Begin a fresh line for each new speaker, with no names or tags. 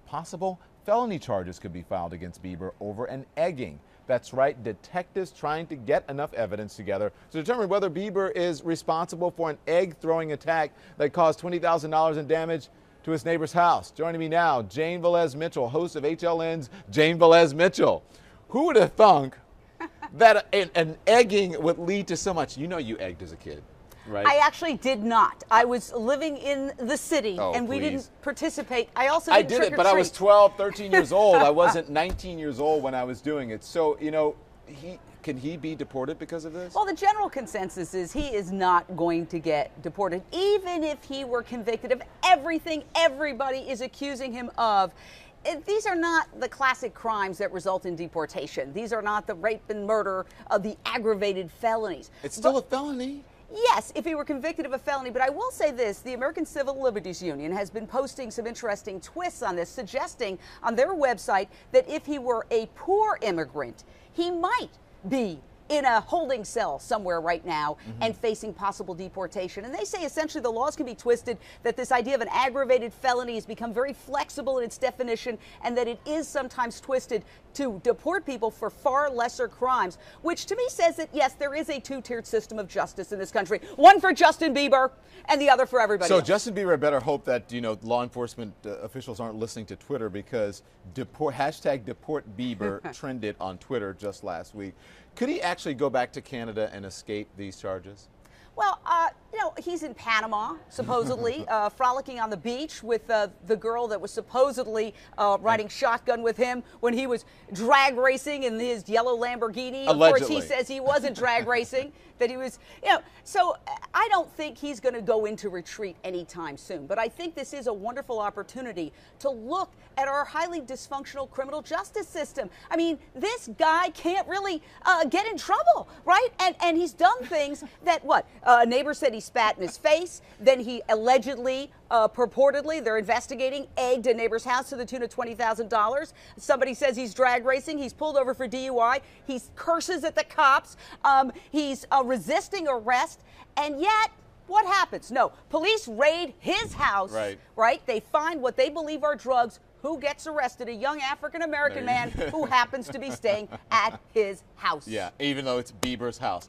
possible felony charges could be filed against Bieber over an egging. That's right, detectives trying to get enough evidence together to determine whether Bieber is responsible for an egg-throwing attack that caused $20,000 in damage to his neighbor's house. Joining me now, Jane Velez Mitchell, host of HLN's Jane Velez Mitchell. Who would have thunk that an egging would lead to so much? You know you egged as a kid, right?
I actually did not. I was living in the city, and we didn't participate. I also didn't
I did it, but I was 12, 13 years old. I wasn't 19 years old when I was doing it. So, you know, can he be deported because of this?
Well, the general consensus is he is not going to get deported, even if he were convicted of everything everybody is accusing him of. These are not the classic crimes that result in deportation. These are not the rape and murder of the aggravated felonies.
It's still a felony.
Yes, if he were convicted of a felony. But I will say this, the American Civil Liberties Union has been posting some interesting twists on this, suggesting on their website that if he were a poor immigrant, he might be in a holding cell somewhere right now and facing possible deportation. And they say essentially the laws can be twisted, that this idea of an aggravated felony has become very flexible in its definition, and that it is sometimes twisted to deport people for far lesser crimes, which to me says that, yes, there is a two-tiered system of justice in this country. One for Justin Bieber and the other for everybody else.
Justin Bieber better hope that, you know, law enforcement officials aren't listening to Twitter, because hashtag deport Bieber trended on Twitter just last week. Could he actually go back to Canada and escape these charges?
Well, you know, he's in Panama, supposedly, frolicking on the beach with the girl that was supposedly riding shotgun with him when he was drag racing in his yellow Lamborghini.
Allegedly.
Of course, he says he wasn't drag racing, that he was, you know. So I don't think he's going to go into retreat anytime soon. But I think this is a wonderful opportunity to look at our highly dysfunctional criminal justice system. I mean, this guy can't really get in trouble, right? And he's done things that, a neighbor said he spat in his face. Then he allegedly, purportedly, they're investigating, egged a neighbor's house to the tune of $20,000. Somebody says he's drag racing. He's pulled over for DUI. He curses at the cops. He's resisting arrest. And yet, what happens? No, police raid his house, right? They find what they believe are drugs. Who gets arrested? A young African-American man who happens to be staying at his house.
Yeah, even though it's Bieber's house.